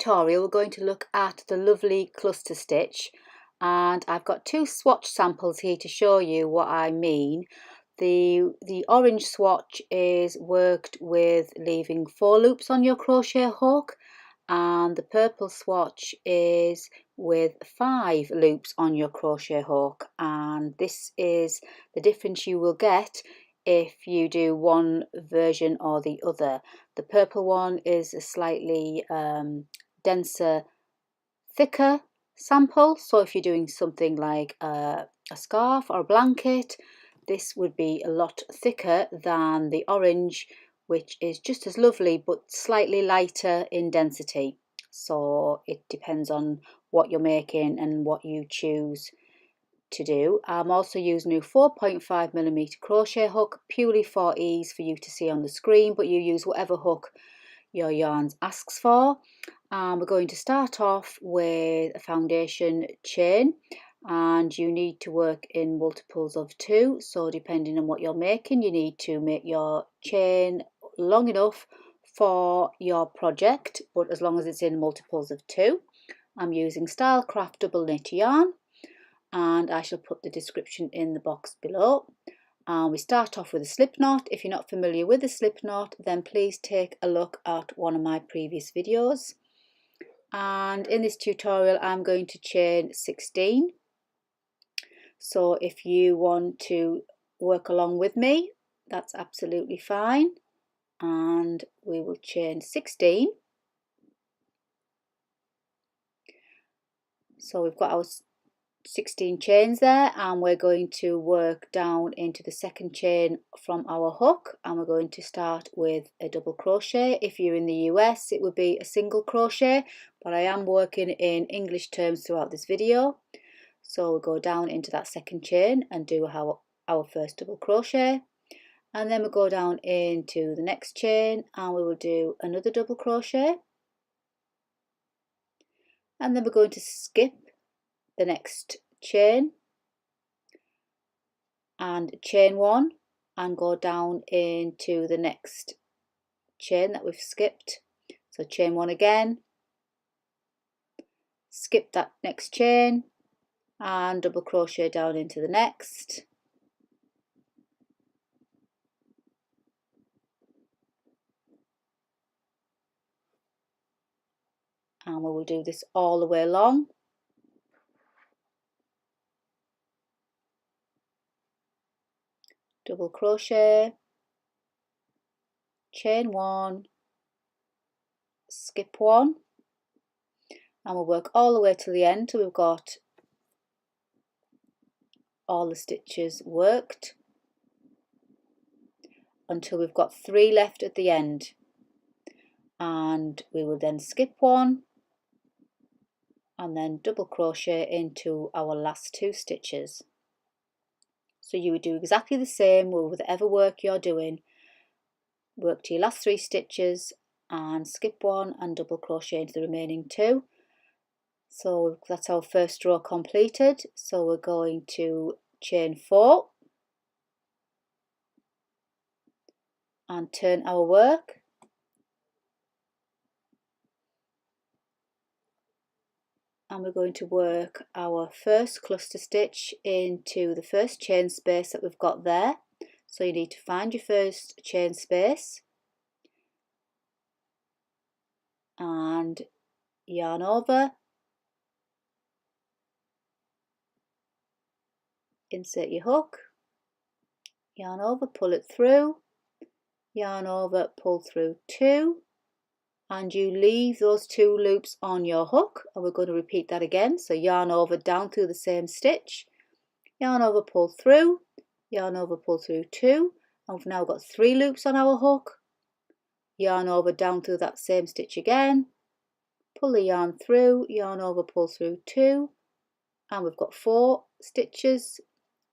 tutorial we're going to look at the lovely cluster stitch, and I've got two swatch samples here to show you what I mean. The orange swatch is worked with leaving 4 loops on your crochet hook, and the purple swatch is with 5 loops on your crochet hook, and this is the difference you will get if you do one version or the other. The purple one is a slightly denser, thicker sample, so if you're doing something like a scarf or a blanket, this would be a lot thicker than the orange, which is just as lovely but slightly lighter in density. So it depends on what you're making and what you choose to do. I'm also using a 4.5mm crochet hook purely for ease for you to see on the screen, but you use whatever hook your yarns asks for. We're going to start off with a foundation chain, and you need to work in multiples of 2, so depending on what you're making, you need to make your chain long enough for your project, but as long as it's in multiples of 2. I'm using Stylecraft double knit yarn, and I shall put the description in the box below. We start off with a slip knot. If you're not familiar with a slip knot, then please take a look at one of my previous videos. And in this tutorial I'm going to chain 16. So if you want to work along with me, that's absolutely fine. And we will chain 16. So we've got our 16 chains there, and we're going to work down into the second chain from our hook, and we're going to start with a double crochet. If you're in the US, it would be a single crochet, but I am working in English terms throughout this video. So we'll go down into that second chain and do our first double crochet, and then we'll go down into the next chain and we will do another double crochet, and then we're going to skip the next chain and chain 1 and go down into the next chain that we've skipped. So chain 1 again, skip that next chain and double crochet down into the next, and we will do this all the way along. Double crochet, chain 1, skip 1, and we'll work all the way to the end till we've got all the stitches worked, until we've got 3 left at the end, and we will then skip 1 and then double crochet into our last 2 stitches. So you would do exactly the same with whatever work you're doing. Work to your last 3 stitches and skip 1 and double crochet into the remaining 2. So that's our first row completed. So we're going to chain 4 and turn our work. And we're going to work our first cluster stitch into the first chain space that we've got there. So you need to find your first chain space and yarn over, insert your hook, yarn over, pull it through, yarn over, pull through 2, and you leave those 2 loops on your hook, and we're going to repeat that again. So yarn over, down through the same stitch, yarn over, pull through, yarn over, pull through 2, and we've now got 3 loops on our hook, yarn over, down through that same stitch again, pull the yarn through, yarn over, pull through 2, and we've got 4 stitches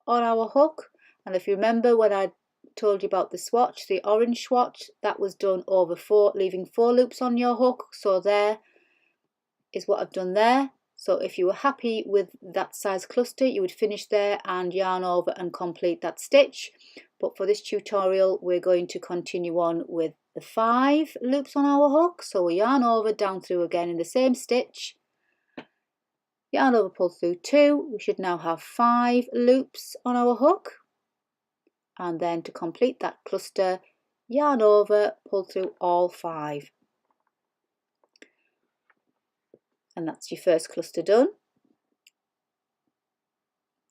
on our hook. And if you remember when I told you about the swatch, the orange swatch, that was done over 4, leaving 4 loops on your hook. So there is what I've done there. So if you were happy with that size cluster, you would finish there and yarn over and complete that stitch. But for this tutorial, we're going to continue on with the 5 loops on our hook. So we yarn over, down through again in the same stitch, yarn over, pull through 2. We should now have 5 loops on our hook, and then to complete that cluster, yarn over, pull through all 5, and that's your first cluster done.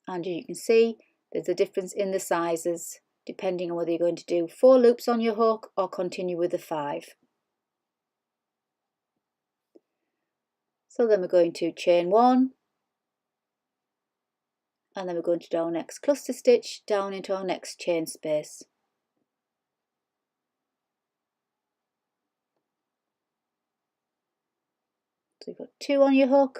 And you can see there's a difference in the sizes depending on whether you're going to do 4 loops on your hook or continue with the 5. So then we're going to chain 1, and then we're going to do our next cluster stitch down into our next chain space. So you've got 2 on your hook,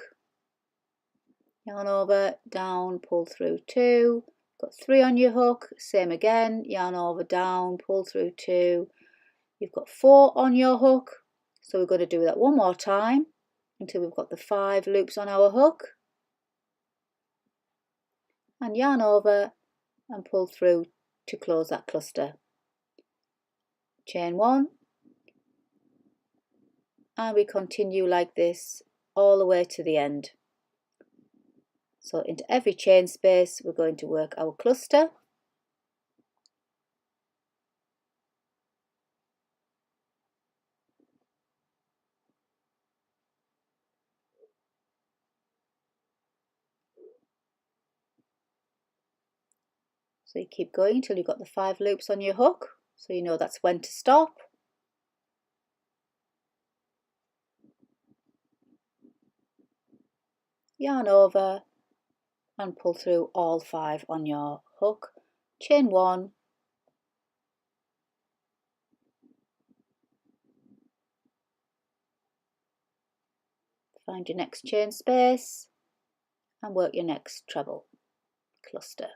yarn over, down, pull through 2, got 3 on your hook, same again, yarn over, down, pull through 2, you've got 4 on your hook, so we're going to do that one more time until we've got the 5 loops on our hook, and yarn over and pull through to close that cluster. Chain 1, and we continue like this all the way to the end. So into every chain space we're going to work our cluster. So you keep going until you've got the 5 loops on your hook, so you know that's when to stop. Yarn over and pull through all 5 on your hook. Chain 1, find your next chain space and work your next treble cluster.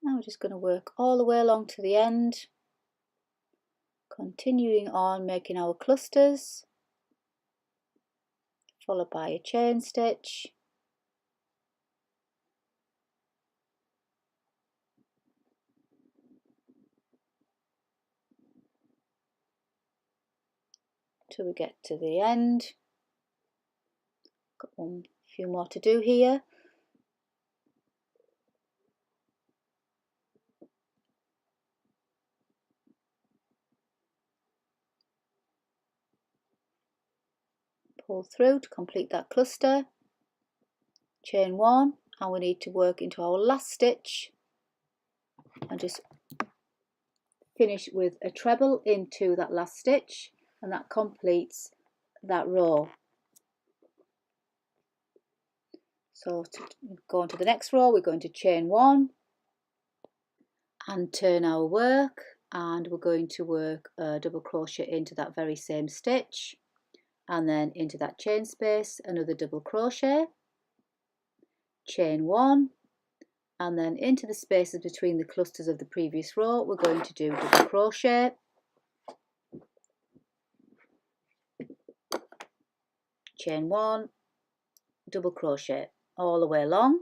Now we're just going to work all the way along to the end, continuing on making our clusters, followed by a chain stitch, till we get to the end. Got a few more to do here. Pull through to complete that cluster, chain 1, and we need to work into our last stitch and just finish with a treble into that last stitch, and that completes that row. So to go on to the next row, we're going to chain 1 and turn our work, and we're going to work a double crochet into that very same stitch, and then into that chain space another double crochet, chain 1, and then into the spaces between the clusters of the previous row we're going to do double crochet, chain 1, double crochet all the way along.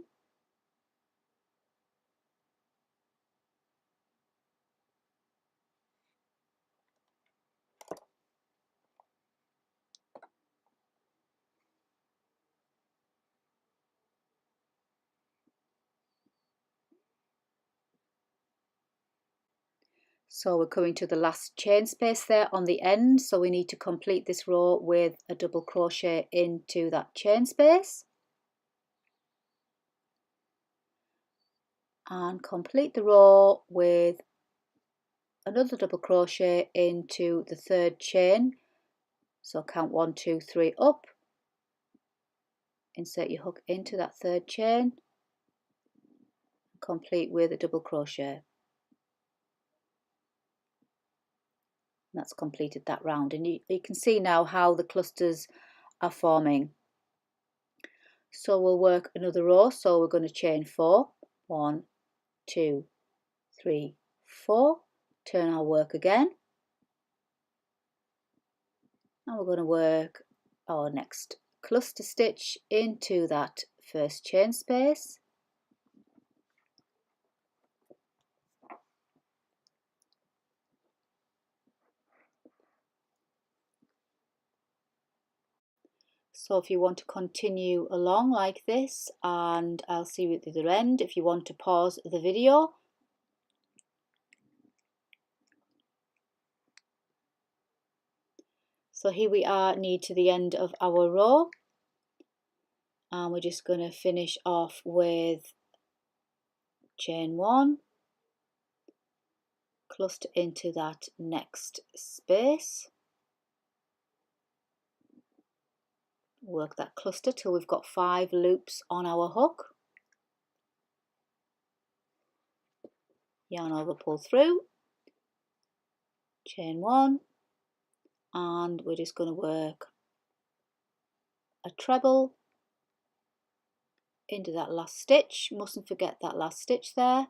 So we're coming to the last chain space there on the end, so we need to complete this row with a double crochet into that chain space and complete the row with another double crochet into the 3rd chain. So count 1, 2, 3 up, insert your hook into that 3rd chain, complete with a double crochet. That's completed that round, and you can see now how the clusters are forming. So we'll work another row. So we're going to chain 4, 1, 2, 3, 4, turn our work again, and we're going to work our next cluster stitch into that first chain space. So if you want to continue along like this, and I'll see you at the other end, if you want to pause the video. So here we are near to the end of our row, and we're just going to finish off with chain 1, cluster into that next space, work that cluster till we've got 5 loops on our hook, yarn over, pull through, chain 1, and we're just going to work a treble into that last stitch. Mustn't forget that last stitch there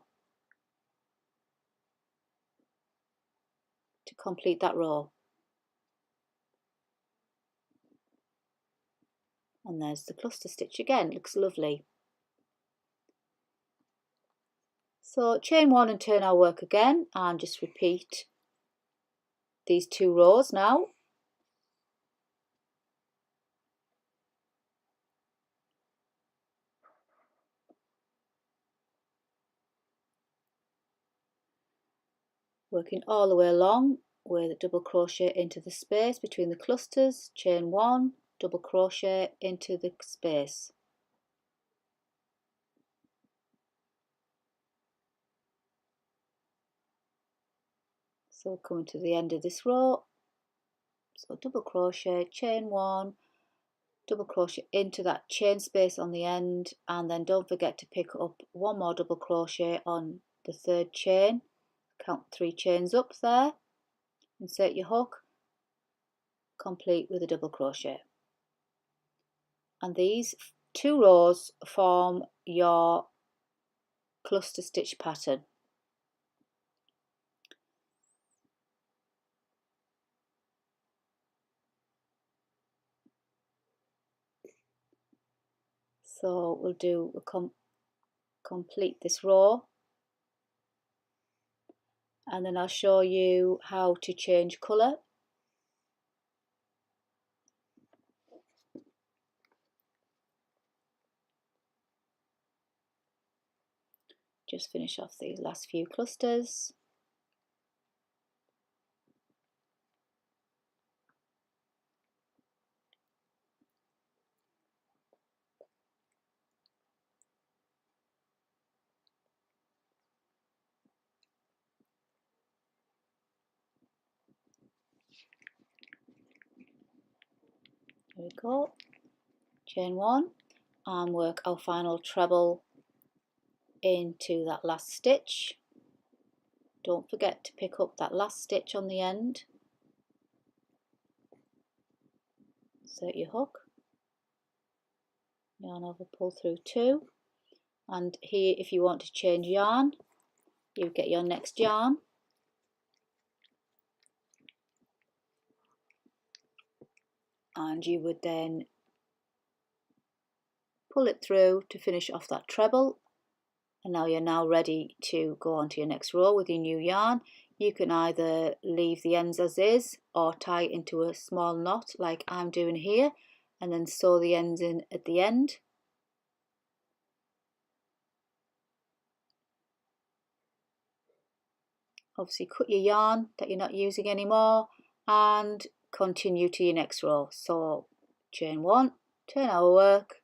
to complete that row. And there's the cluster stitch again, looks lovely. So chain 1 and turn our work again, and just repeat these 2 rows now. Working all the way along with a double crochet into the space between the clusters, chain 1, double crochet into the space. So coming to the end of this row, so double crochet, chain 1, double crochet into that chain space on the end, and then don't forget to pick up 1 more double crochet on the 3rd chain. Count 3 chains up there, insert your hook, complete with a double crochet. And these 2 rows form your cluster stitch pattern. So we'll do complete this row, and then I'll show you how to change colour. Just finish off these last few clusters. There we go. Chain 1 and work our final treble into that last stitch. Don't forget to pick up that last stitch on the end. Insert your hook, yarn over, pull through 2, and here if you want to change yarn, you get your next yarn, and you would then pull it through to finish off that treble. And now you're ready to go on to your next row with your new yarn. You can either leave the ends as is or tie it into a small knot like I'm doing here, and then sew the ends in at the end. Obviously cut your yarn that you're not using anymore and continue to your next row. So chain 1, turn our work,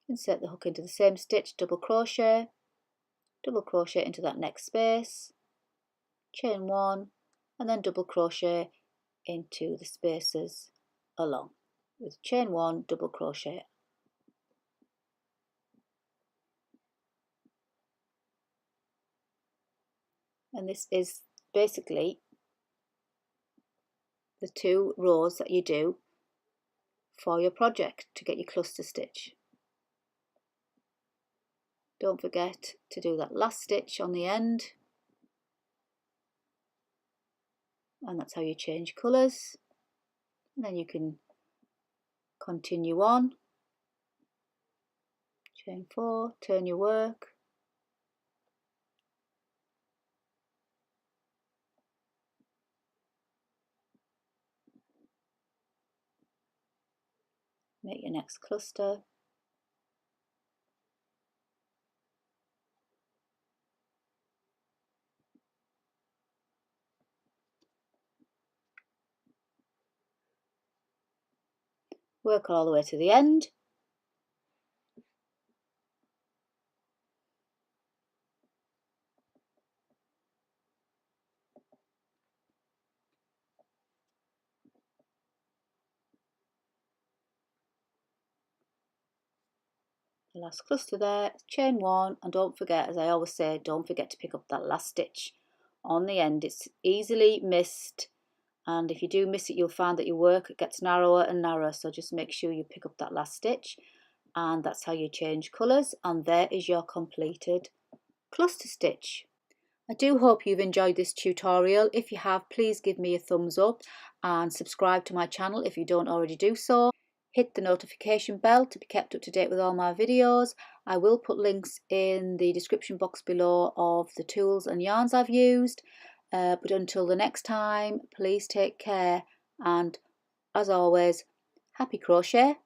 insert the hook into the same stitch, double crochet into that next space, chain 1, and then double crochet into the spaces along with chain 1, double crochet. And this is basically the 2 rows that you do for your project to get your cluster stitch. Don't forget to do that last stitch on the end, and that's how you change colours. And then you can continue on. Chain 4, turn your work. Make your next cluster. Work all the way to the end. The last cluster there, chain 1, and don't forget, as I always say, don't forget to pick up that last stitch on the end. It's easily missed, and if you do miss it, you'll find that your work gets narrower and narrower, so just make sure you pick up that last stitch. And that's how you change colours, and there is your completed cluster stitch. I do hope you've enjoyed this tutorial. If you have, please give me a thumbs up and subscribe to my channel if you don't already do so. Hit the notification bell to be kept up to date with all my videos. I will put links in the description box below of the tools and yarns I've used. But until the next time, please take care, and as always, happy crochet!